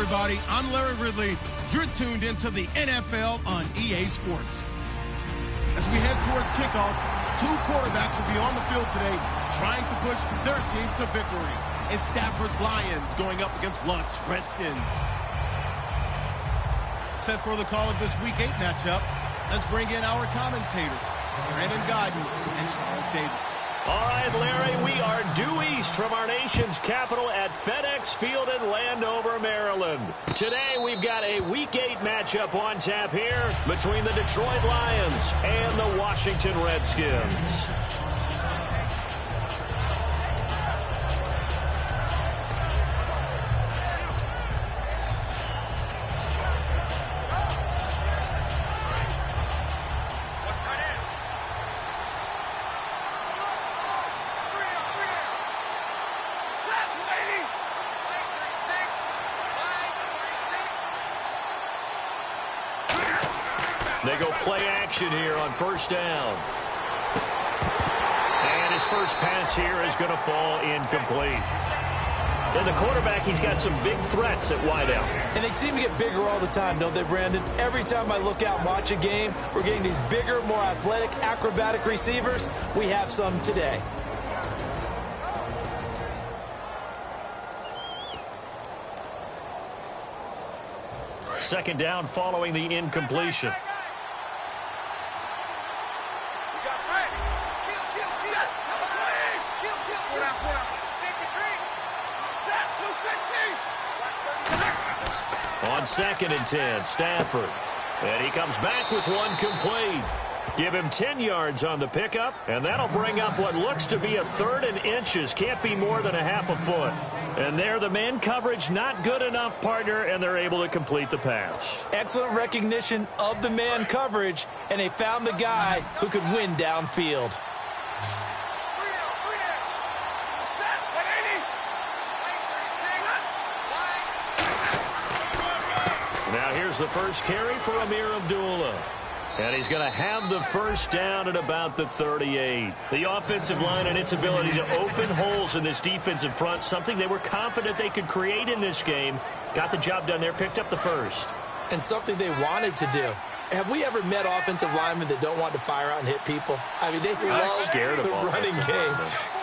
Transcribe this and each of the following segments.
everybody. I'm Larry Ridley. You're tuned into the NFL on EA Sports. As we head towards kickoff, two quarterbacks will be on the field today trying to push their team to victory. It's Stafford's Lions going up against Luck's Redskins. Set for the call of this Week 8 matchup, let's bring in our commentators, Brandon Godden and Charles Davis. All right, Larry, we are due east from our nation's capital at FedEx Field in Landover, Maryland. Today, we've got a Week 8 matchup on tap here between the Detroit Lions and the Washington Redskins. They go play action here on first down. And his first pass here is going to fall incomplete. And the quarterback, he's got some big threats at wideout. And they seem to get bigger all the time, don't they, Brandon? Every time I look out and watch a game, we're getting these bigger, more athletic, acrobatic receivers. We have some today. Second down following the incompletion. On 2nd and 10, Stafford. And he comes back with one complete. Give him 10 yards on the pickup, and that'll bring up what looks to be a 3rd and inches. Can't be more than a half a foot. And there, the man coverage not good enough, partner, and they're able to complete the pass. Excellent recognition of the man coverage, and they found the guy who could win downfield. Now here's the first carry for Amir Abdullah. And he's going to have the first down at about the 38. The offensive line and its ability to open holes in this defensive front, something they were confident they could create in this game. Got the job done there, picked up the first. And something they wanted to do. Have we ever met offensive linemen that don't want to fire out and hit people? I mean, they love the running game.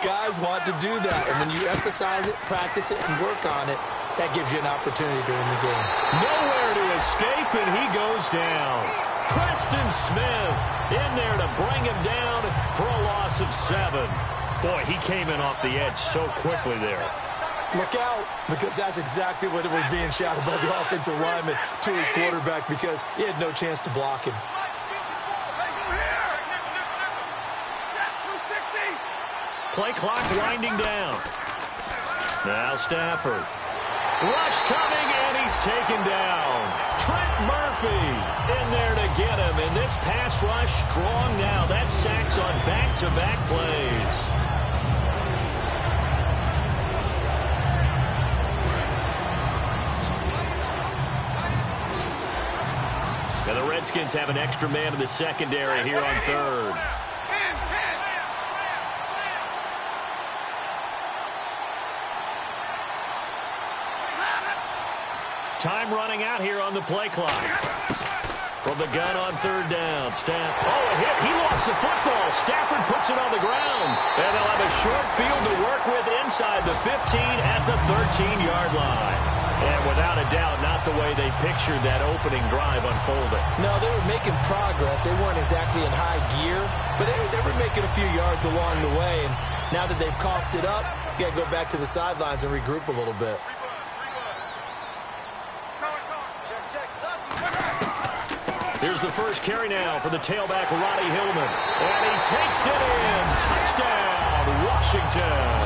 Guys want to do that. And when you emphasize it, practice it, and work on it, that gives you an opportunity to win the game. Nowhere to escape, and he goes down. Preston Smith in there to bring him down for a loss of 7. Boy, he came in off the edge so quickly there. Look out, because that's exactly what it was being shouted by the offensive lineman to his quarterback, because he had no chance to block him. Play clock winding down. Now Stafford. Rush coming, and he's taken down. Trent Murphy in there to get him. And this pass rush strong now. That's sacks on back-to-back plays. And the Redskins have an extra man in the secondary here on 3rd. Time running out here on the play clock. From the gun on 3rd down. Oh, a hit. He lost the football. Stafford puts it on the ground. And they'll have a short field to work with inside the 15 at the 13-yard line. And without a doubt, not the way they pictured that opening drive unfolding. No, they were making progress. They weren't exactly in high gear, but they were making a few yards along the way. And now that they've coughed it up, you got to go back to the sidelines and regroup a little bit. Here's the first carry now for the tailback, Ronnie Hillman. And he takes it in. Touchdown, Washington.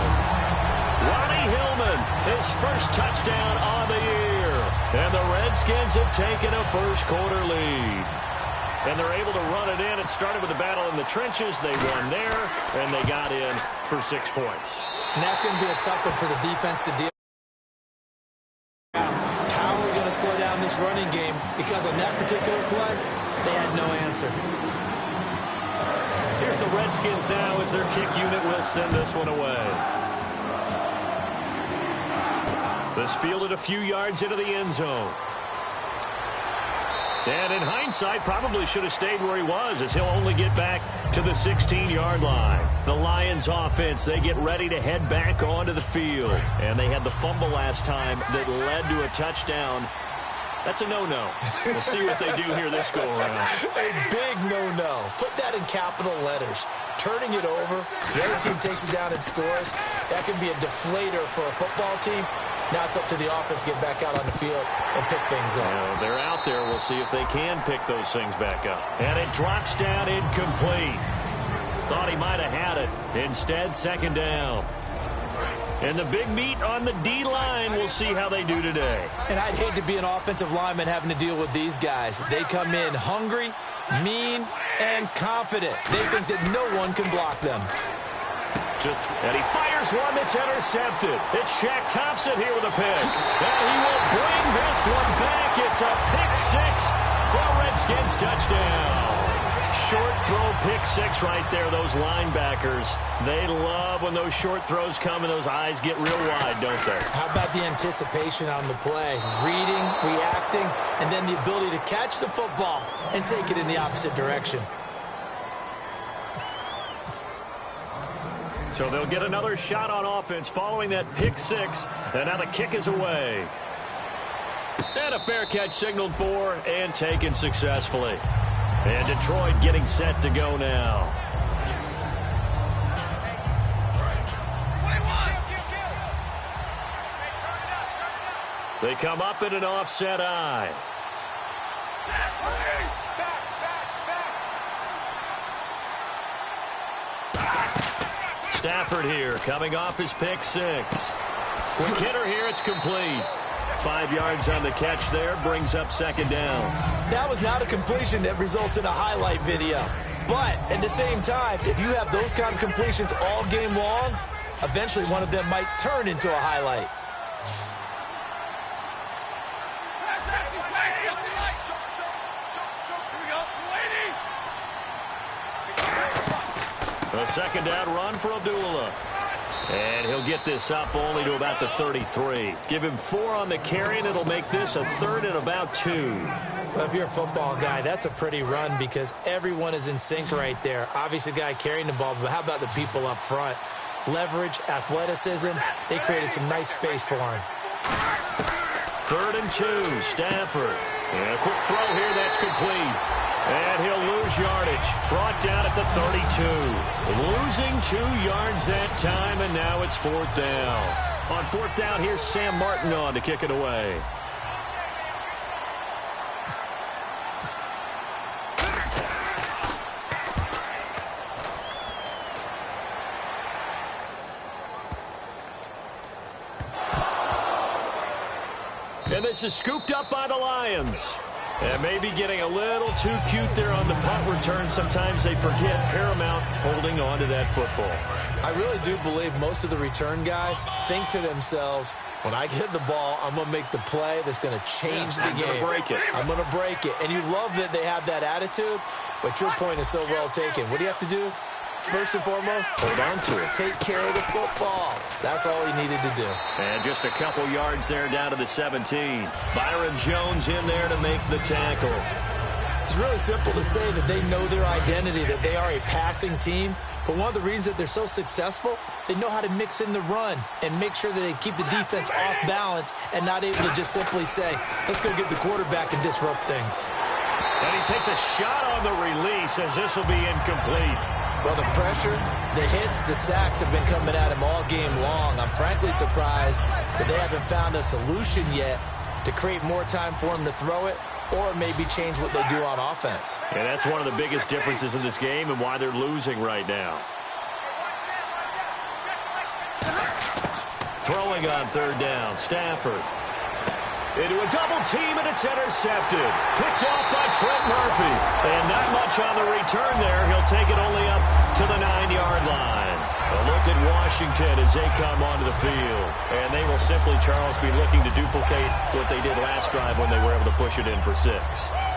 Ronnie Hillman, his first touchdown on the year. And the Redskins have taken a first-quarter lead. And they're able to run it in. It started with a battle in the trenches. They won there, and they got in for 6 points. And that's going to be a tough one for the defense to deal with. How are we going to slow down this running game? Because on that particular play, they had no answer. Here's the Redskins now as their kick unit will send this one away. This fielded a few yards into the end zone. And in hindsight, probably should have stayed where he was, as he'll only get back to the 16-yard line. The Lions offense, they get ready to head back onto the field. And they had the fumble last time that led to a touchdown. That's a no-no. We'll see what they do here this go-around. A big no-no. Put that in capital letters. Turning it over, the other team takes it down and scores. That can be a deflator for a football team. Now it's up to the offense to get back out on the field and pick things up. They're out there. We'll see if they can pick those things back up. And it drops down incomplete. Thought he might have had it. Instead, second down. And the big meat on the D-line, we'll see how they do today. And I'd hate to be an offensive lineman having to deal with these guys. They come in hungry, mean, and confident. They think that no one can block them. And he fires one that's intercepted. It's Shaq Thompson here with a pick. And he will bring this one back. It's a pick six for a Redskins touchdown. Short throw pick six right there. Those linebackers, they love when those short throws come and those eyes get real wide, don't they? How about the anticipation on the play? Reading, reacting, and then the ability to catch the football and take it in the opposite direction. So they'll get another shot on offense following that pick six. And now the kick is away. And a fair catch signaled for and taken successfully. And Detroit getting set to go now. They come up in an offset eye. Stafford here, coming off his pick six. Quick hitter here, it's complete. 5 yards on the catch there, brings up second down. That was not a completion that results in a highlight video. But at the same time, if you have those kind of completions all game long, eventually one of them might turn into a highlight. A second down run for Abdullah. And he'll get this up only to about the 33. Give him 4 on the carry, and it'll make this a third and about 2. Well, if you're a football guy, that's a pretty run because everyone is in sync right there. Obviously, the guy carrying the ball, but how about the people up front? Leverage, athleticism, they created some nice space for him. 3rd and 2, Stafford. And a quick throw here, that's complete. And he'll lose yardage. Brought down at the 32. Losing 2 yards that time, and now it's 4th down. On 4th down, here's Sam Martin on to kick it away. And this is scooped up by the Lions. And maybe getting a little too cute there on the punt return. Sometimes they forget paramount holding on to that football. I really do believe most of the return guys think to themselves, when I get the ball, I'm going to make the play that's going to change the game. I'm going to break it. I'm going to break it. And you love that they have that attitude, but your point is so well taken. What do you have to do? First and foremost, hold on to it. Take care of the football. That's all he needed to do. And just a couple yards there down to the 17. Byron Jones in there to make the tackle. It's really simple to say that they know their identity, that they are a passing team. But one of the reasons that they're so successful, they know how to mix in the run and make sure that they keep the defense off balance and not able to just simply say, let's go get the quarterback and disrupt things. And he takes a shot on the release as this will be incomplete. Well, the pressure, the hits, the sacks have been coming at him all game long. I'm frankly surprised that they haven't found a solution yet to create more time for him to throw it or maybe change what they do on offense. And that's one of the biggest differences in this game and why they're losing right now. Throwing on 3rd down, Stafford. Into a double team, and it's intercepted. Picked off by Trent Murphy. And not much on the return there. He'll take it only up to the 9-yard line. A look at Washington as they come onto the field. And they will simply, Charles, be looking to duplicate what they did last drive when they were able to push it in for 6.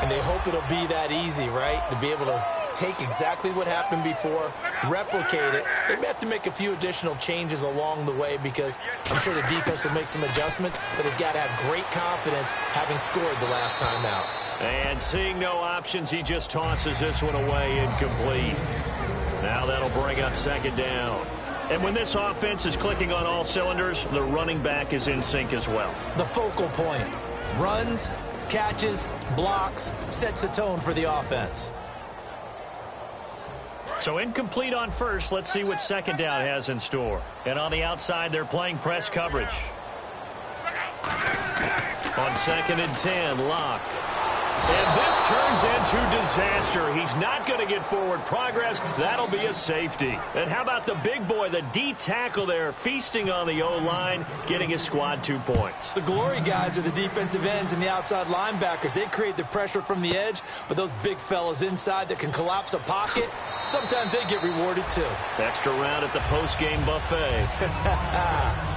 And they hope it'll be that easy, right? To be able to take exactly what happened before, replicate it. They may have to make a few additional changes along the way because I'm sure the defense will make some adjustments, but they've got to have great confidence having scored the last time out. And seeing no options, he just tosses this one away incomplete. Now that'll bring up second down. And when this offense is clicking on all cylinders, the running back is in sync as well. The focal point. Runs, catches, blocks, sets the tone for the offense. So incomplete on first. Let's see what second down has in store. And on the outside, they're playing press coverage. On 2nd and 10, Locke. And this turns into disaster. He's not going to get forward progress. That'll be a safety. And how about the big boy, the D tackle there, feasting on the O-line, getting his squad 2 points. The glory guys are the defensive ends and the outside linebackers. They create the pressure from the edge, but those big fellas inside that can collapse a pocket, sometimes they get rewarded too. Extra round at the post-game buffet.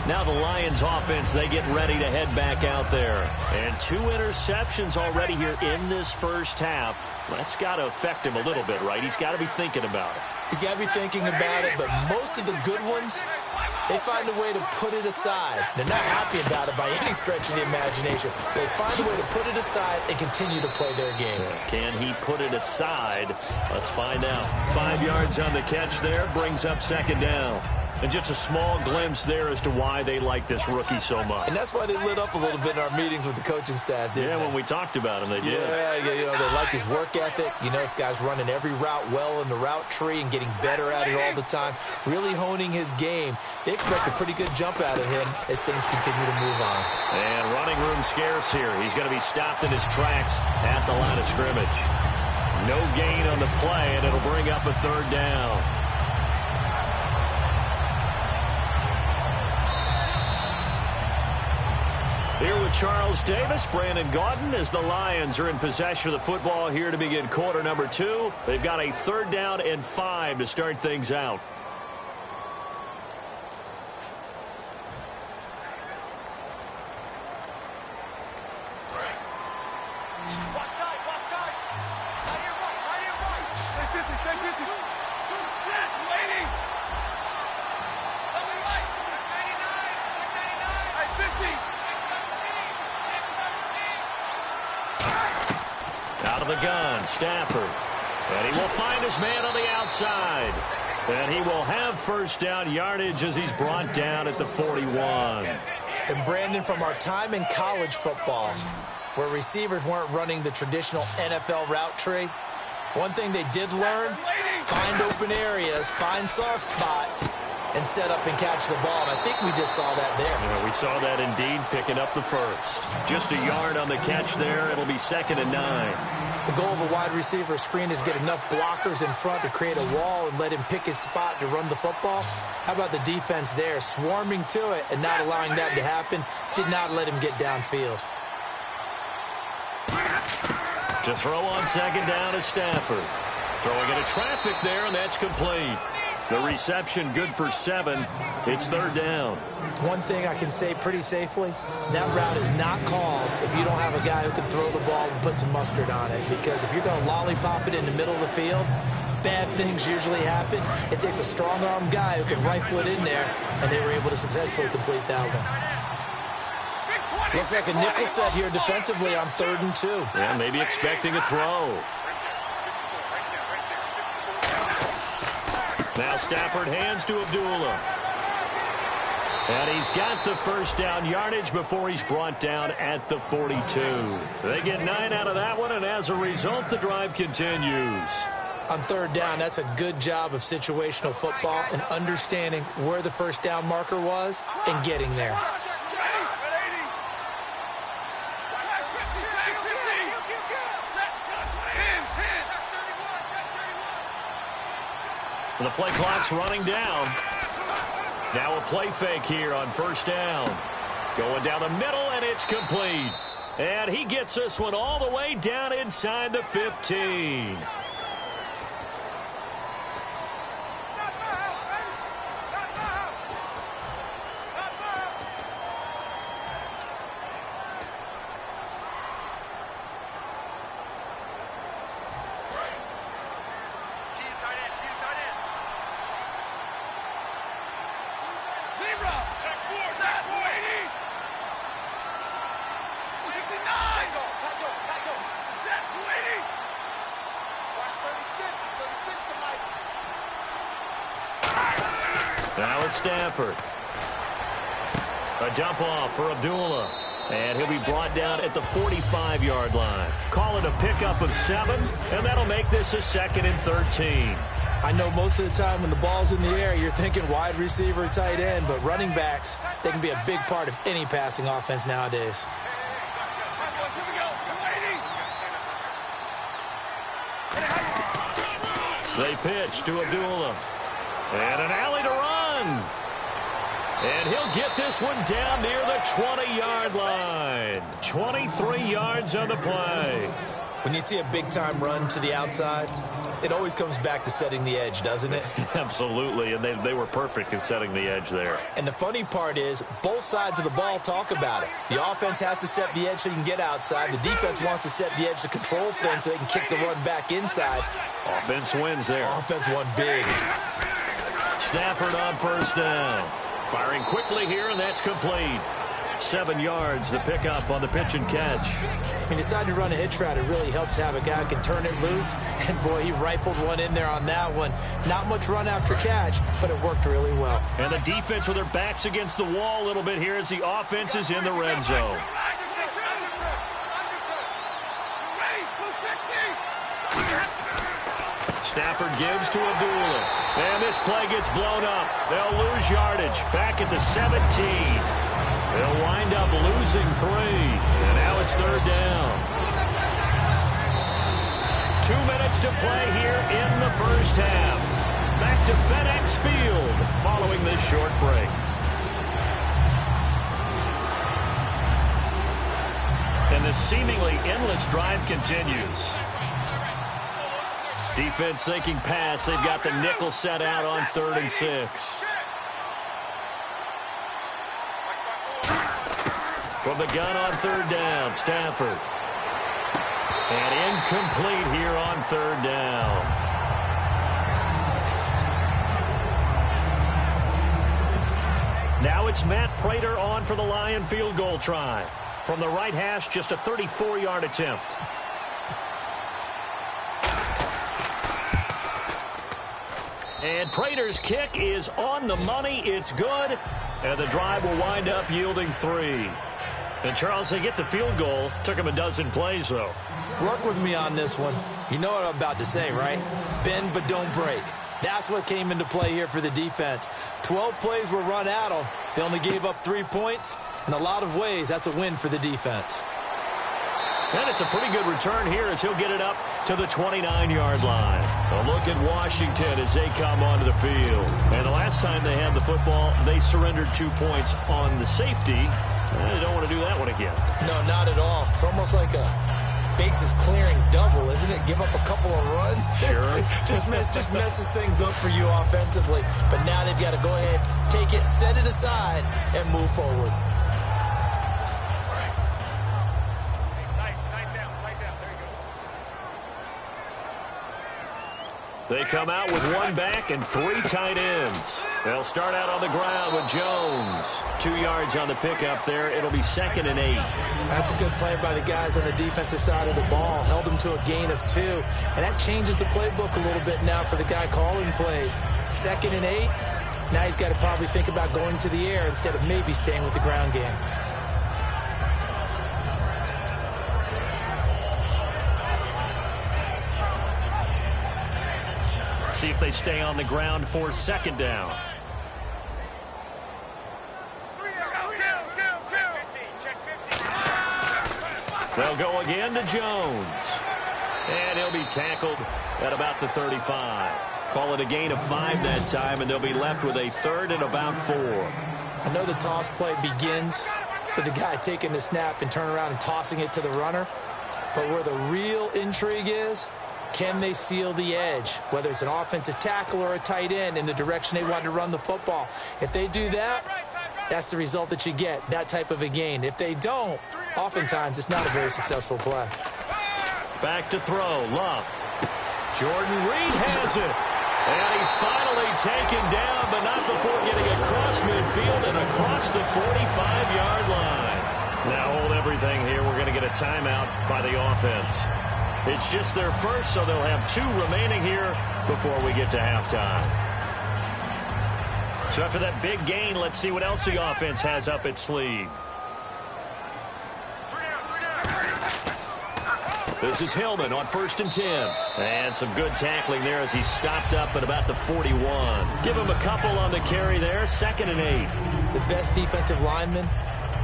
Now the Lions offense, they get ready to head back out there. And 2 interceptions already here in this first half. That's got to affect him a little bit, right? He's got to be thinking about it. He's got to be thinking about it, but most of the good ones, they find a way to put it aside. They're not happy about it by any stretch of the imagination. They find a way to put it aside and continue to play their game. Can he put it aside? Let's find out. 5 yards on the catch there, brings up second down. And just a small glimpse there as to why they like this rookie so much. And that's why they lit up a little bit in our meetings with the coaching staff, didn't they? When we talked about him, they did. Yeah, you know, they like his work ethic. You know, this guy's running every route well in the route tree and getting better at it all the time, really honing his game. They expect a pretty good jump out of him as things continue to move on. And running room scarce here. He's going to be stopped in his tracks at the line of scrimmage. No gain on the play, and it'll bring up a third down. Here with Charles Davis, Brandon Gaudin, as the Lions are in possession of the football here to begin quarter number 2. They've got a 3rd down and 5 to start things out. Out of the gun, Stafford. And he will find his man on the outside. And he will have first down yardage as he's brought down at the 41. And Brandon, from our time in college football, where receivers weren't running the traditional NFL route tree, one thing they did learn, find open areas, find soft spots, and set up and catch the ball. And I think we just saw that there. Yeah, we saw that indeed, picking up the first. Just a yard on the catch there. It'll be 2nd and 9. The goal of a wide receiver screen is get enough blockers in front to create a wall and let him pick his spot to run the football. How about the defense there, swarming to it and not allowing that to happen? Did not let him get downfield. To throw on 2nd down is Stafford. Throwing into traffic there, and that's complete. The reception good for 7. It's 3rd down. One thing I can say pretty safely, that route is not called if you don't have a guy who can throw the ball and put some mustard on it. Because if you're going to lollipop it in the middle of the field, bad things usually happen. It takes a strong-arm guy who can rifle it in there, and they were able to successfully complete that one. Looks like a nickel set here defensively on 3rd and 2. Yeah, maybe expecting a throw. Now Stafford hands to Abdullah. And he's got the first down yardage before he's brought down at the 42. They get 9 out of that one, and as a result, the drive continues. On 3rd down, that's a good job of situational football and understanding where the first down marker was and getting there. The play clock's running down. Now a play fake here on 1st down. Going down the middle, and it's complete. And he gets this one all the way down inside the 15. Now it's Stafford. A dump off for Abdullah. And he'll be brought down at the 45-yard line. Call it a pickup of 7, and that'll make this a 2nd and 13. I know most of the time when the ball's in the air, you're thinking wide receiver, tight end, but running backs, they can be a big part of any passing offense nowadays. They pitch to Abdullah. And an alley to run. And he'll get this one down near the 20-yard line. 23 yards on the play. When you see a big-time run to the outside, it always comes back to setting the edge, doesn't it? Absolutely, and they were perfect in setting the edge there. And the funny part is, both sides of the ball talk about it. The offense has to set the edge so you can get outside. The defense wants to set the edge to control things so they can kick the run back inside. Offense wins there. Offense won big. Stafford on first down. Firing quickly here, and that's complete. 7 yards, the pickup on the pitch and catch. When you decide to run a hitch route, it really helps to have a guy who can turn it loose. And, boy, he rifled one in there on that one. Not much run after catch, but it worked really well. And the defense with their backs against the wall a little bit here as the offense is in the red zone. Stafford gives to Abdullah. And this play gets blown up. They'll lose yardage back at the 17. They'll wind up losing 3. And now it's 3rd down. 2 minutes to play here in the first half. Back to FedEx Field following this short break. And the seemingly endless drive continues. Defense thinking pass. They've got the nickel set out on 3rd and 6. From the gun on 3rd down, Stafford. And incomplete here on 3rd down. Now it's Matt Prater on for the Lion field goal try. From the right hash, just a 34-yard attempt. And Prater's kick is on the money. It's good. And the drive will wind up yielding 3. And, Charles, they get the field goal. Took him a dozen plays, though. Work with me on this one. You know what I'm about to say, right? Bend but don't break. That's what came into play here for the defense. 12 plays were run at them. They only gave up 3 points. In a lot of ways, that's a win for the defense. And it's a pretty good return here as he'll get it up to the 29-yard line. A look at Washington as they come onto the field. And the last time they had the football, they surrendered 2 points on the safety. They don't want to do that one again. No, not at all. It's almost like a bases clearing double, isn't it? Give up a couple of runs. Sure. just messes things up for you offensively. But now they've got to go ahead, take it, set it aside, and move forward. They come out with 1 back and 3 tight ends. They'll start out on the ground with Jones. 2 yards on the pickup there. It'll be 2nd and 8. That's a good play by the guys on the defensive side of the ball. Held them to a gain of 2. And that changes the playbook a little bit now for the guy calling plays. 2nd and 8. Now he's got to probably think about going to the air instead of maybe staying with the ground game. See if they stay on the ground for 2nd down. They'll go again to Jones. And he'll be tackled at about the 35. Call it a gain of 5 that time, and they'll be left with a 3rd and about 4. I know the toss play begins with the guy taking the snap and turning around and tossing it to the runner. But where the real intrigue is, can they seal the edge, whether it's an offensive tackle or a tight end, in the direction they want to run the football? If they do that, that's the result that you get, that type of a gain. If they don't, oftentimes it's not a very successful play. Back to throw, Love. Jordan Reed has it. And he's finally taken down, but not before getting across midfield and across the 45-yard line. Now hold everything here. We're going to get a timeout by the offense. It's just their first, so they'll have 2 remaining here before we get to halftime. So after that big gain, let's see what else the offense has up its sleeve. This is Hillman on 1st and 10. And some good tackling there as he stopped up at about the 41. Give him a couple on the carry there. 2nd and 8. The best defensive linemen,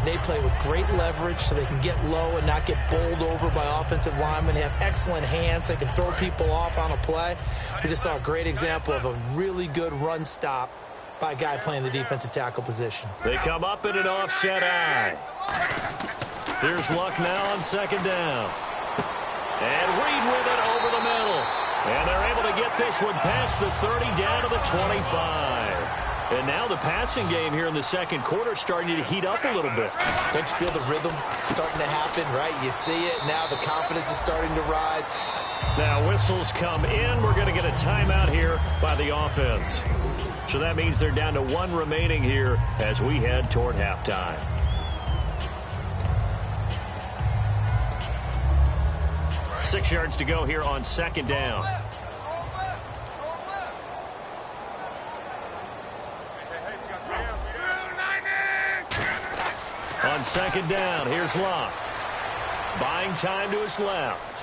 they play with great leverage so they can get low and not get bowled over by offensive linemen. They have excellent hands. They can throw people off on a play. We just saw a great example of a really good run stop by a guy playing the defensive tackle position. They come up in an offset eye. Here's Luck now on 2nd down. And Reed with it over the middle. And they're able to get this one past the 30 down to the 25. And now the passing game here in the 2nd quarter starting to heat up a little bit. Don't you feel the rhythm starting to happen, right? You see it. Now the confidence is starting to rise. Now whistles come in. We're going to get a timeout here by the offense. So that means they're down to 1 remaining here as we head toward halftime. Six yards to go here on 2nd down. On 2nd down, here's Locke. Buying time to his left.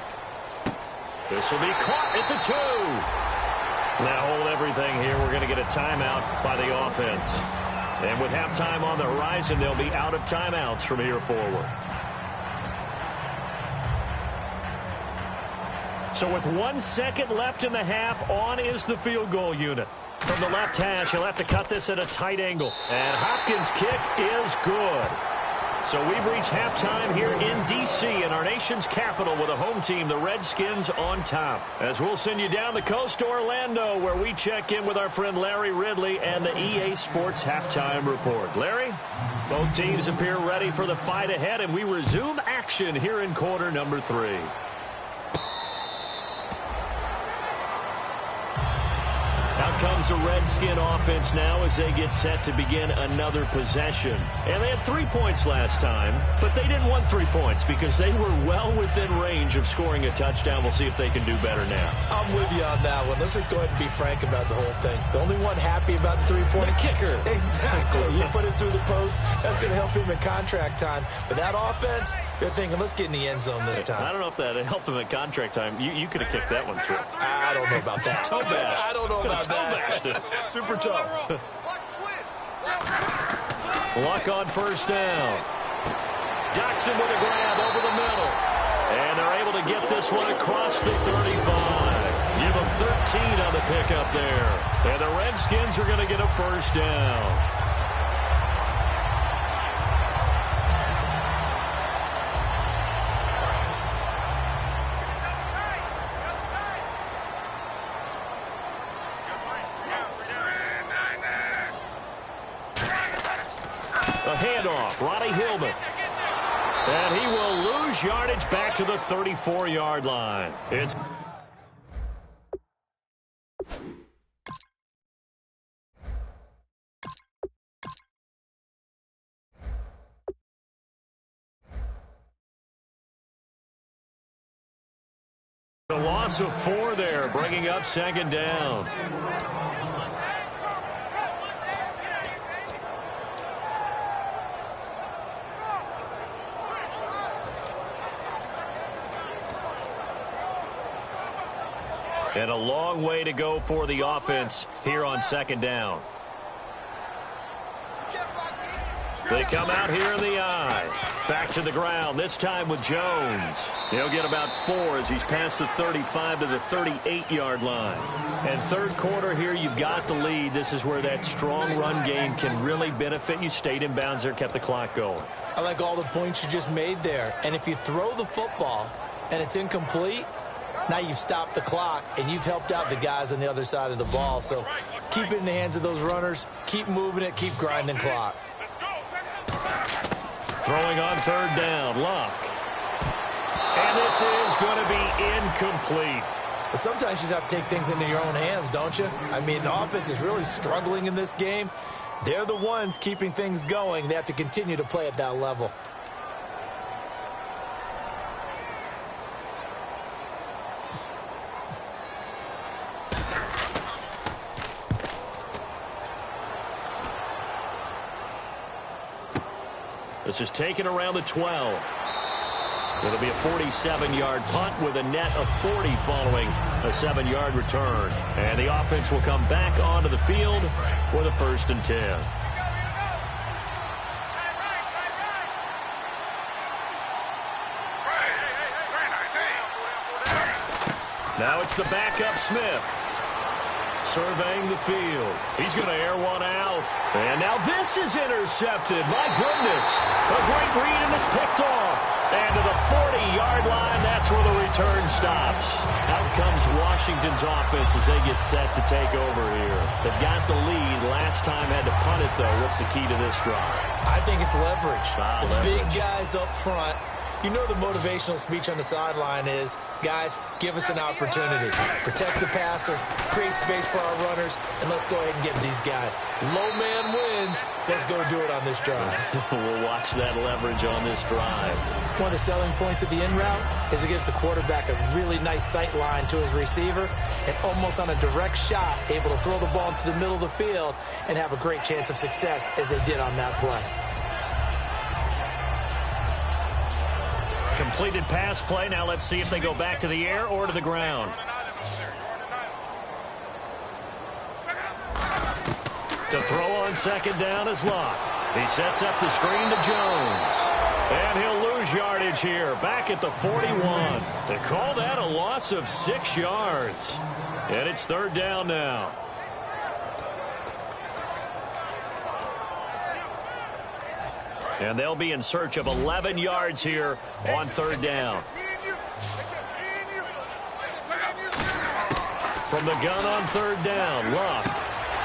This will be caught at the 2. Now hold everything here. We're going to get a timeout by the offense. And with halftime on the horizon, they'll be out of timeouts from here forward. So with 1 second left in the half, on is the field goal unit. From the left hash, he'll have to cut this at a tight angle. And Hopkins' kick is good. So we've reached halftime here in D.C. in our nation's capital with a home team, the Redskins, on top. As we'll send you down the coast to Orlando, where we check in with our friend Larry Ridley and the EA Sports Halftime Report. Larry, both teams appear ready for the fight ahead, and we resume action here in quarter number 3. Out comes the Redskin offense now as they get set to begin another possession. And they had 3 points last time, but they didn't want 3 points because they were well within range of scoring a touchdown. We'll see if they can do better now. I'm with you on that one. Let's just go ahead and be frank about the whole thing. The only one happy about the 3-point kicker. Exactly. You put it through the post. That's going to help him in contract time. But that offense, they're thinking, let's get in the end zone this time. I don't know if that helped him at contract time. You could have kicked that one through. I don't know about that. Toe bash. I don't know about that. Super toe. Luck on 1st down. Dotson with a grab over the middle. And they're able to get this one across the 35. Give them 13 on the pickup there. And the Redskins are going to get a 1st down. A handoff, Ronnie Hillman. And he will lose yardage back to the 34-yard line. It's a loss of 4 there, bringing up 2nd down. And a long way to go for the offense here on 2nd down. They come out here in the eye. Back to the ground, this time with Jones. He'll get about 4 as he's past the 35 to the 38-yard line. And 3rd quarter here, you've got the lead. This is where that strong run game can really benefit you. Stayed in bounds there, kept the clock going. I like all the points you just made there. And if you throw the football and it's incomplete, now you've stopped the clock, and you've helped out the guys on the other side of the ball. So keep it in the hands of those runners. Keep moving it. Keep grinding clock. Throwing on 3rd down, Luck. And this is going to be incomplete. But sometimes you just have to take things into your own hands, don't you? I mean, the offense is really struggling in this game. They're the ones keeping things going. They have to continue to play at that level. This is taken around the 12. It'll be a 47-yard punt with a net of 40 following a 7-yard return. And the offense will come back onto the field with a 1st and 10. Now it's the backup Smith. Surveying the field. He's going to air one out. And now this is intercepted. My goodness. A great read, and it's picked off. And to the 40-yard line, that's where the return stops. Out comes Washington's offense as they get set to take over here. They've got the lead. Last time had to punt it, though. What's the key to this drive? I think it's leverage. Leverage. Big guys up front. You know the motivational speech on the sideline is, guys, give us an opportunity. Protect the passer, create space for our runners, and let's go ahead and get these guys. Low man wins. Let's go do it on this drive. We'll watch that leverage on this drive. One of the selling points of the in route is it gives the quarterback a really nice sight line to his receiver and almost on a direct shot able to throw the ball into the middle of the field and have a great chance of success as they did on that play. Completed pass play. Now let's see if they go back to the air or to the ground. To throw on 2nd down is Locke. He sets up the screen to Jones. And he'll lose yardage here. Back at the 41. They call that a loss of 6 yards. And it's 3rd down now. And they'll be in search of 11 yards here on 3rd down. From the gun on 3rd down, Luck.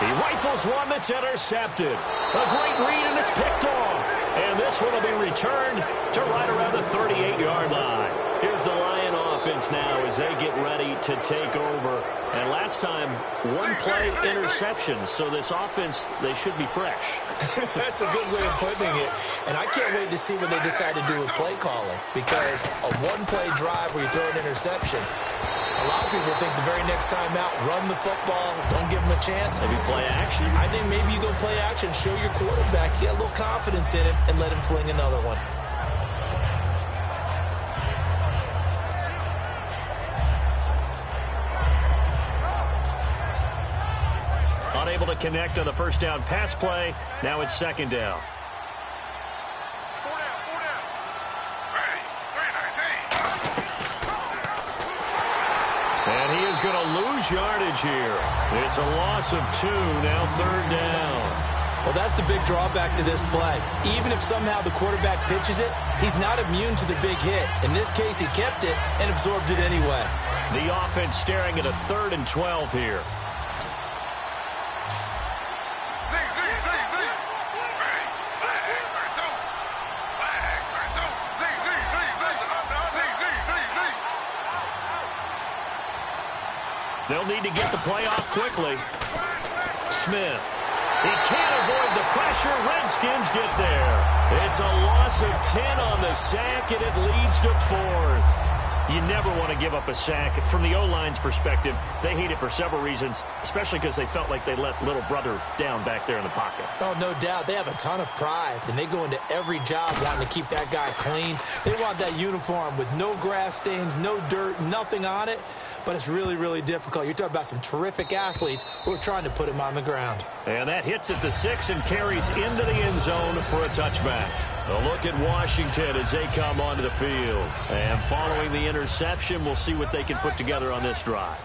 He rifles one that's intercepted. A great read, and it's picked off. And this one will be returned to right around the 38-yard line. Here's the Lion offense now as they get ready to take over. And last time, 1-play interceptions. So this offense, they should be fresh. That's a good way of putting it. And I can't wait to see what they decide to do with play calling. Because a 1-play drive where you throw an interception, a lot of people think the very next time out, run the football, don't give them a chance. Maybe play action. I think maybe you go play action, show your quarterback, get a little confidence in him, and let him fling another one. Unable to connect on the 1st down pass play. Now it's 2nd down. And he is going to lose yardage here. It's a loss of 2, now 3rd down. Well, that's the big drawback to this play. Even if somehow the quarterback pitches it, he's not immune to the big hit. In this case, he kept it and absorbed it anyway. The offense staring at a 3rd and 12 here. They'll need to get the play off quickly. Smith. He can't avoid the pressure. Redskins get there. It's a loss of 10 on the sack, and it leads to 4th. You never want to give up a sack. From the O-line's perspective, they hate it for several reasons, especially because they felt like they let little brother down back there in the pocket. Oh, no doubt. They have a ton of pride, and they go into every job wanting to keep that guy clean. They want that uniform with no grass stains, no dirt, nothing on it. But it's really, really difficult. You're talking about some terrific athletes who are trying to put him on the ground. And that hits at the 6 and carries into the end zone for a touchback. A look at Washington as they come onto the field. And following the interception, we'll see what they can put together on this drive.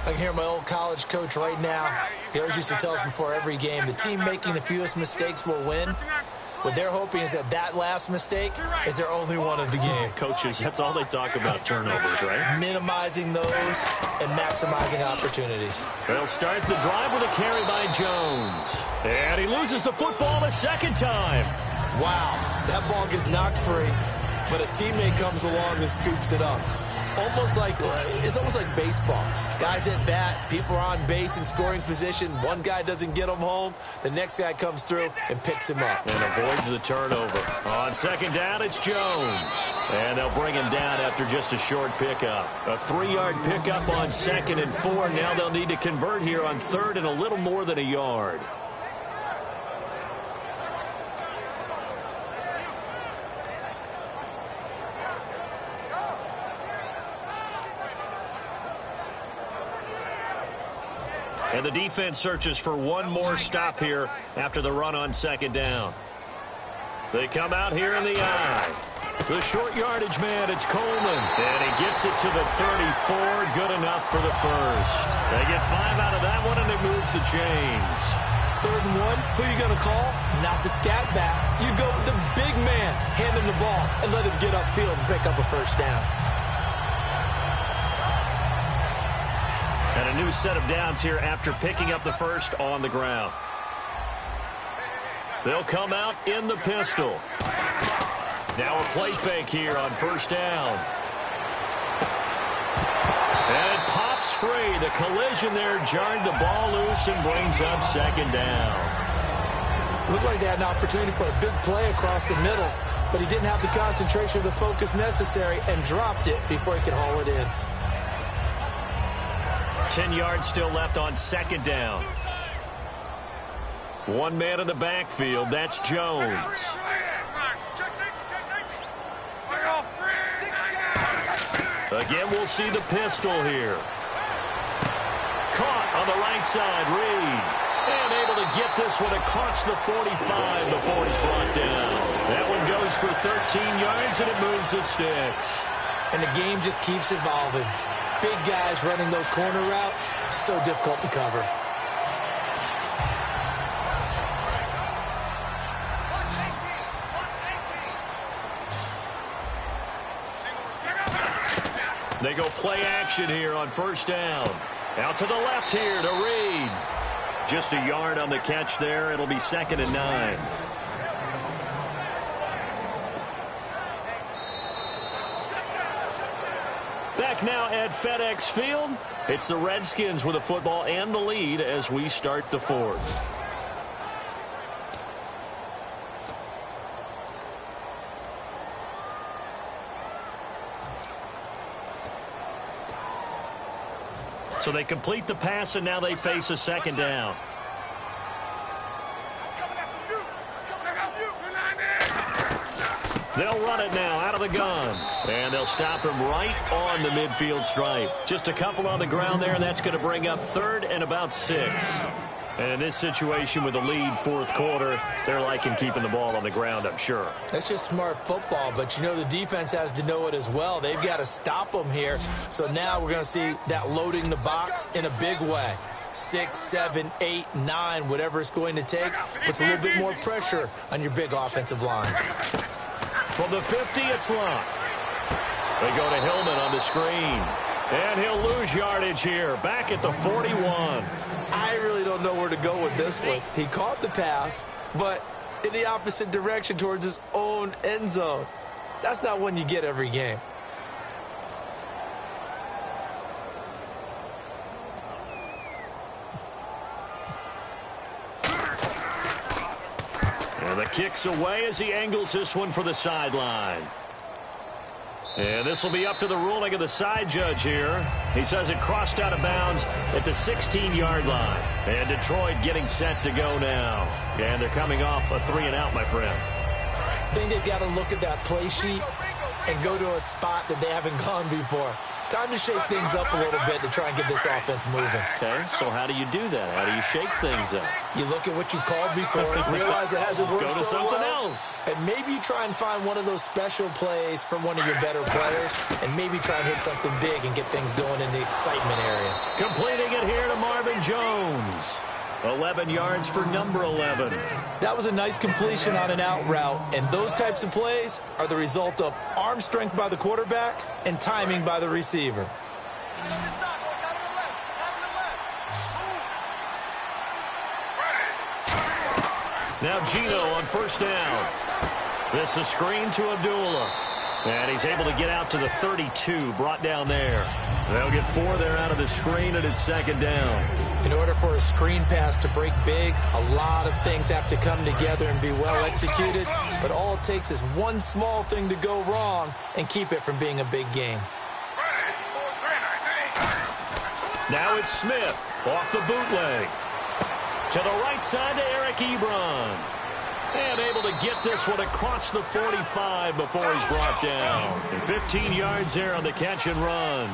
I can hear my old college coach right now. He always used to tell us before every game, the team making the fewest mistakes will win. What they're hoping is that last mistake is their only one of the game. Coaches, that's all they talk about, turnovers, right? Minimizing those and maximizing opportunities. They'll start the drive with a carry by Jones. And he loses the football a 2nd time. Wow, that ball gets knocked free, but a teammate comes along and scoops it up. It's almost like baseball. Guys at bat, people are on base in scoring position. One guy doesn't get him home. The next guy comes through and picks him up. And avoids the turnover. On 2nd down, it's Jones. And they'll bring him down after just a short pickup. A 3-yard pickup on 2nd and 4. Now they'll need to convert here on 3rd and a little more than a yard. And the defense searches for one more stop here after the run on second down. They come out here in the eye. The short yardage man, it's Coleman. And he gets it to the 34. Good enough for the first. They get 5 out of that one, and it moves the chains. 3rd and 1, who are you going to call? Not the scat back. You go with the big man, hand him the ball, and let him get upfield and pick up a first down. And a new set of downs here after picking up the first on the ground. They'll come out in the pistol. Now a play fake here on first down. And it pops free. The collision there jarred the ball loose and brings up second down. Looked like they had an opportunity for a big play across the middle, but he didn't have the concentration or the focus necessary and dropped it before he could haul it in. 10 yards still left on second down. One man in the backfield. That's Jones. Again, we'll see the pistol here. Caught on the right side, Reed. And able to get this one across the 45 before he's brought down. That one goes for 13 yards, and it moves the sticks. And the game just keeps evolving. Big guys running those corner routes, so difficult to cover. They go play action here on first down. Out to the left here to Reed. Just a yard on the catch there. It'll be 2nd and 9. Back now at FedEx Field. It's the Redskins with the football and the lead as we start the 4th. So they complete the pass, and now they face a second down. They'll run it now out of the gun. And they'll stop him right on the midfield stripe. Just a couple on the ground there, and that's going to bring up 3rd and about 6. And in this situation with the lead 4th quarter, they're liking keeping the ball on the ground, I'm sure. That's just smart football, but you know the defense has to know it as well. They've got to stop them here. So now we're going to see that loading the box in a big way. 6, 7, 8, 9, whatever it's going to take, puts a little bit more pressure on your big offensive line. From the 50, it's locked. They go to Hillman on the screen. And he'll lose yardage here, back at the 41. I really don't know where to go with this one. He caught the pass, but in the opposite direction towards his own end zone. That's not one you get every game. And the kick's away as he angles this one for the sideline. And this will be up to the ruling of the side judge here. He says it crossed out of bounds at the 16-yard line. And Detroit getting set to go now. And they're coming off a 3-and-out, my friend. I think they've got to look at that play sheet and go to a spot that they haven't gone before. Time to shake things up a little bit to try and get this offense moving. Okay, so how do you do that? How do you shake things up? You look at what you've called before, realize it hasn't worked so so something well, else. and maybe you try and find one of those special plays from one of your better players, and maybe try and hit something big and get things going in the excitement area. Completing it here to Marvin Jones. 11 yards for number 11. That was a nice completion on an out route, and those types of plays are the result of arm strength by the quarterback and timing by the receiver. Now Gino on first down. This is screen to Abdullah. And he's able to get out to the 32, brought down there. They'll get 4 there out of the screen, and it's second down. In order for a screen pass to break big, a lot of things have to come together and be well executed. But all it takes is one small thing to go wrong and keep it from being a big game. Now it's Smith off the bootleg. To the right side to Eric Ebron. And unable to get this one across the 45 before he's brought down. And 15 yards there on the catch and run.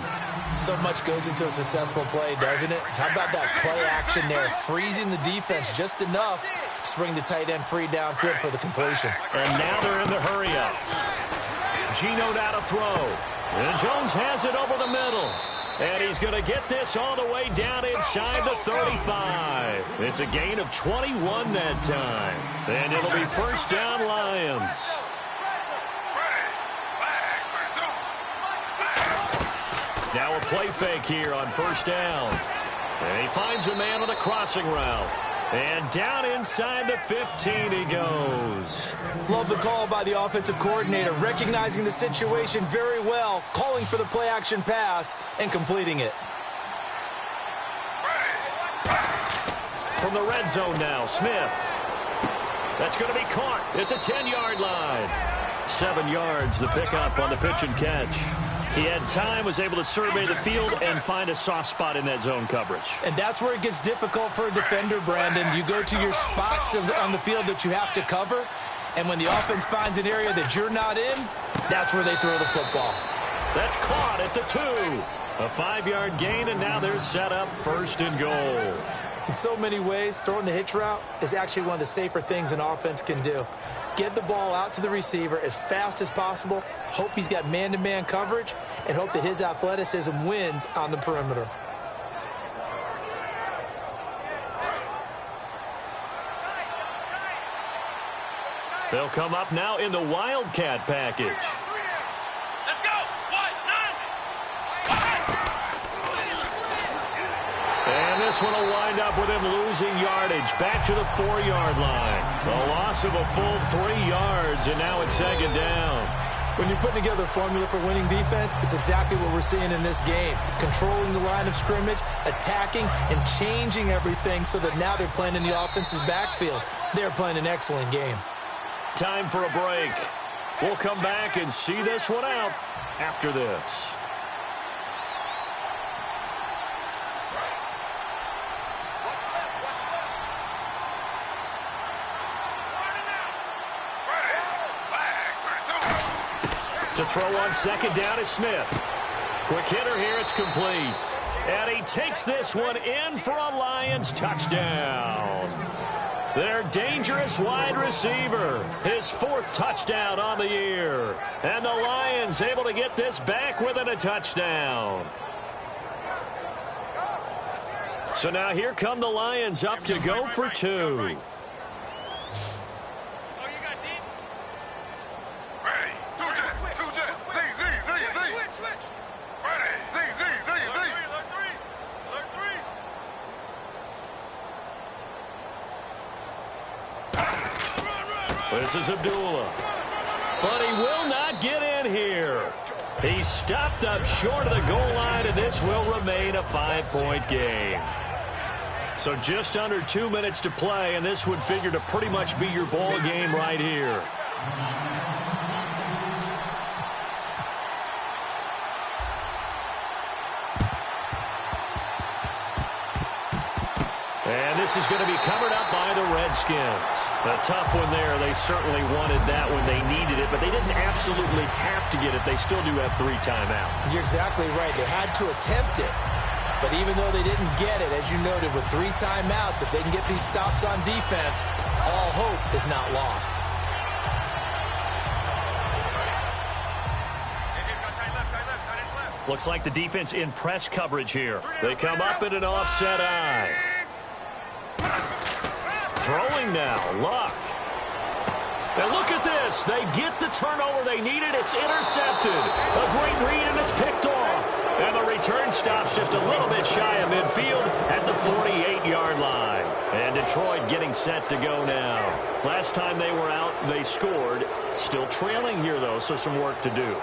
So much goes into a successful play, doesn't it? How about that play action there, freezing the defense just enough to bring the tight end free downfield for the completion. And now they're in the hurry-up. Geno now to throw. And Jones has it over the middle. And he's going to get this all the way down inside the 35. It's a gain of 21 that time. And it'll be first down Lions. Now a play fake here on first down. And he finds a man on the crossing route. And down inside the 15 he goes. Love the call by the offensive coordinator, recognizing the situation very well, calling for the play-action pass, and completing it. From the red zone now, Smith. That's going to be caught at the 10-yard line. 7 yards, the pickup on the pitch and catch. He had time, was able to survey the field and find a soft spot in that zone coverage. And that's where it gets difficult for a defender, Brandon. You go to your spots on the field that you have to cover, and when the offense finds an area that you're not in, that's where they throw the football. That's caught at the 2. A 5-yard gain, and now they're set up first and goal. In so many ways, throwing the hitch route is actually one of the safer things an offense can do. Get the ball out to the receiver as fast as possible, hope he's got man-to-man coverage, and hope that his athleticism wins on the perimeter. They'll come up now in the Wildcat package. Let's go! And this one will wind up with him losing yardage back to the 4-yard line. A loss of a full 3 yards, and now it's second down. When you're putting together a formula for winning defense, it's exactly what we're seeing in this game. Controlling the line of scrimmage, attacking, and changing everything so that now they're playing in the offense's backfield. They're playing an excellent game. Time for a break. We'll come back and see this one out after this. To throw on second down is Smith. Quick hitter here, it's complete. And he takes this one in for a Lions touchdown. Their dangerous wide receiver, his 4th touchdown on the year. And the Lions able to get this back within a touchdown. So now here come the Lions up to go for 2. This is Abdullah. But he will not get in here. He's stopped up short of the goal line, and this will remain a 5-point game. So just under 2 minutes to play, and this would figure to pretty much be your ball game right here. And this is going to be covered up by the Redskins. A tough one there. They certainly wanted that when they needed it, but they didn't absolutely have to get it. They still do have 3 timeouts. You're exactly right. They had to attempt it. But even though they didn't get it, as you noted, with 3 timeouts, if they can get these stops on defense, all hope is not lost. Looks like the defense in press coverage here. They come up in an offset eye. Throwing now, Luck. And look at this. They get the turnover they needed. It's intercepted. A great read, and it's picked off. And the return stops just a little bit shy of midfield at the 48-yard line. And Detroit getting set to go now. Last time they were out, they scored. Still trailing here, though, so some work to do.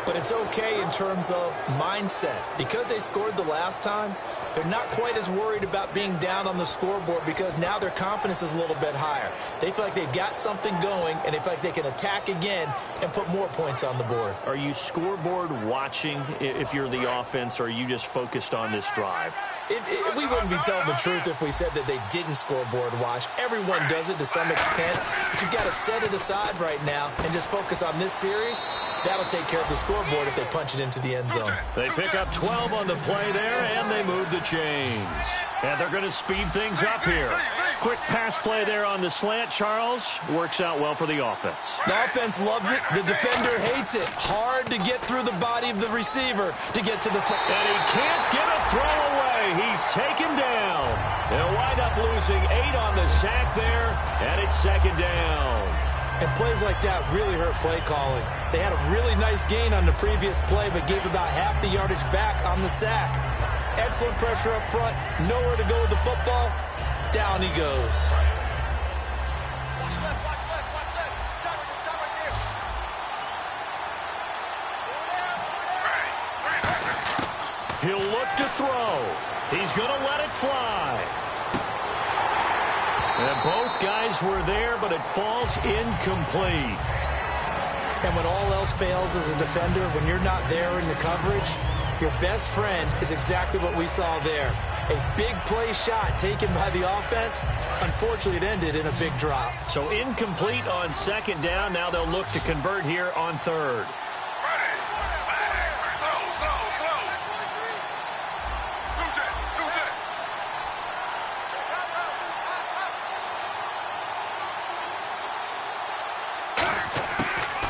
But it's okay in terms of mindset. Because they scored the last time, they're not quite as worried about being down on the scoreboard because now their confidence is a little bit higher. They feel like they've got something going, and they feel like they can attack again and put more points on the board. Are you scoreboard watching if you're the offense, or are you just focused on this drive? We wouldn't be telling the truth if we said that they didn't scoreboard watch. Everyone does it to some extent, but you've got to set it aside right now and just focus on this series. That'll take care of the scoreboard if they punch it into the end zone. They pick up 12 on the play there, and they move the chains. And they're going to speed things up here. Quick pass play there on the slant, Charles. Works out well for the offense. The offense loves it. The defender hates it. Hard to get through the body of the receiver to get to the... And he can't get a throw away. He's taken down. They'll wind up losing 8 on the sack there, and it's second down. And plays like that really hurt play calling. They had a really nice gain on the previous play, but gave about half the yardage back on the sack. Excellent pressure up front. Nowhere to go with the football. Down he goes. He'll look to throw. He's going to let it fly. And both guys were there, but it falls incomplete. And when all else fails as a defender, when you're not there in the coverage, your best friend is exactly what we saw there. A big play shot taken by the offense. Unfortunately, it ended in a big drop. So incomplete on second down. Now they'll look to convert here on third.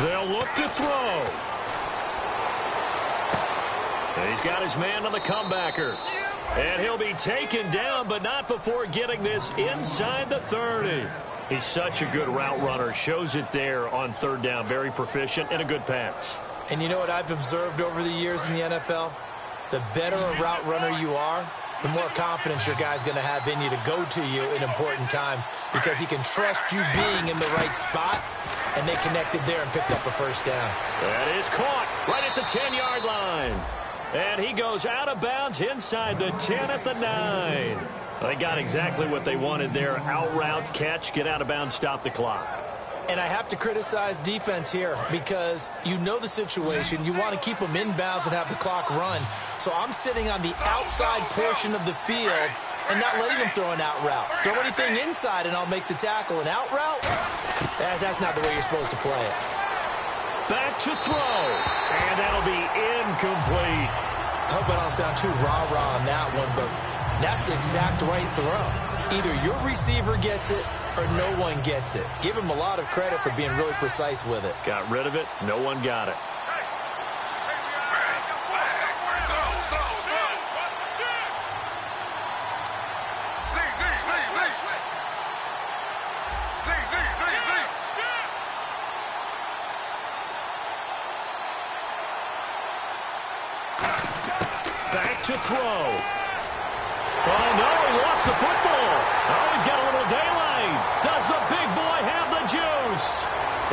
They'll look to throw. And he's got his man on the comebacker. And he'll be taken down, but not before getting this inside the 30. He's such a good route runner. Shows it there on third down. Very proficient and a good pass. And you know what I've observed over the years in the NFL? The better a route runner you are, the more confidence your guy's going to have in you to go to you in important times because he can trust you being in the right spot, and they connected there and picked up a first down. That is caught right at the 10-yard line. And he goes out of bounds inside the 10 at the 9. They got exactly what they wanted there. Out route, catch, get out of bounds, stop the clock. And I have to criticize defense here because you know the situation. You want to keep them inbounds and have the clock run. So I'm sitting on the outside portion of the field and not letting them throw an out route. Throw anything inside and I'll make the tackle. An out route? That's not the way you're supposed to play it. Back to throw. And that'll be incomplete. I hope I don't sound too rah-rah on that one, but that's the exact right throw. Either your receiver gets it or no one gets it. Give him a lot of credit for being really precise with it. Got rid of it. No one got it. Back to throw. Oh, no, he lost the football. Oh, he's got a little daylight. Does the big boy have the juice?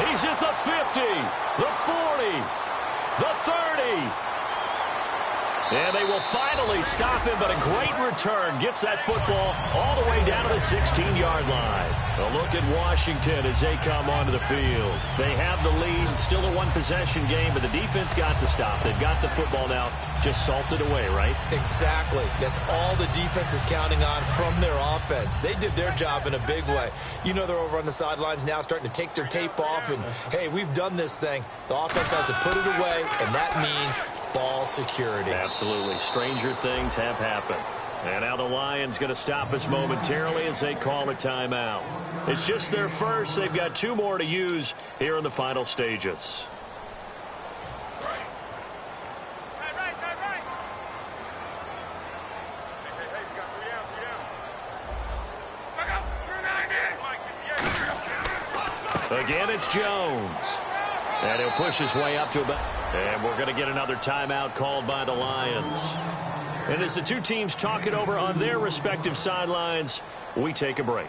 He's at the 50, the 40, the 30. And they will finally stop him, but a great return. Gets that football all the way down to the 16-yard line. A look at Washington as they come onto the field. They have the lead. Still a one-possession game, but the defense got to stop. They've got the football now. Just salted away, right? Exactly. That's all the defense is counting on from their offense. They did their job in a big way. You know they're over on the sidelines now starting to take their tape off and, hey, we've done this thing. The offense has to put it away, and that means ball security. Absolutely. Stranger things have happened. And now the Lions going to stop us momentarily as they call a timeout. It's just their first. They've got 2 more to use here in the final stages. Again, it's Jones. And he'll push his way up to about... And we're going to get another timeout called by the Lions. And as the two teams talk it over on their respective sidelines, we take a break.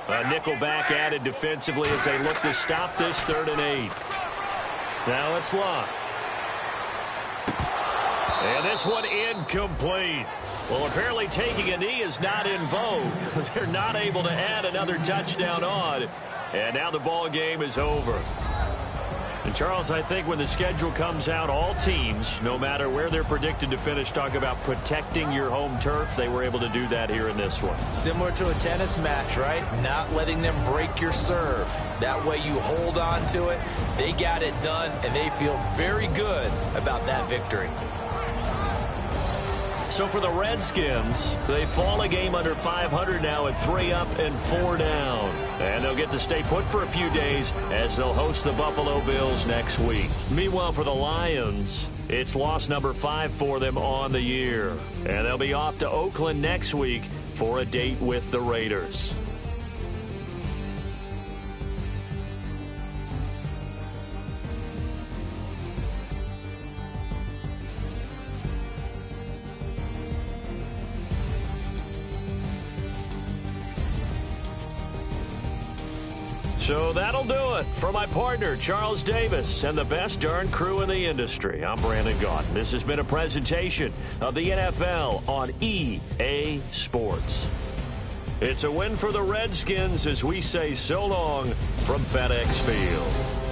A nickel back added defensively as they look to stop this 3rd and 8. Now it's Luck. And this one incomplete. Well, apparently taking a knee is not in vogue. They're not able to add another touchdown on. And now the ball game is over. And, Charles, I think when the schedule comes out, all teams, no matter where they're predicted to finish, talk about protecting your home turf. They were able to do that here in this one. Similar to a tennis match, right? Not letting them break your serve. That way you hold on to it. They got it done, and they feel very good about that victory. So for the Redskins, they fall a game under 500 now at 3 up and 4 down. And they'll get to stay put for a few days as they'll host the Buffalo Bills next week. Meanwhile, for the Lions, it's loss number 5 for them on the year. And they'll be off to Oakland next week for a date with the Raiders. So that'll do it for my partner, Charles Davis, and the best darn crew in the industry. I'm Brandon Gaudin. This has been a presentation of the NFL on EA Sports. It's a win for the Redskins as we say so long from FedEx Field.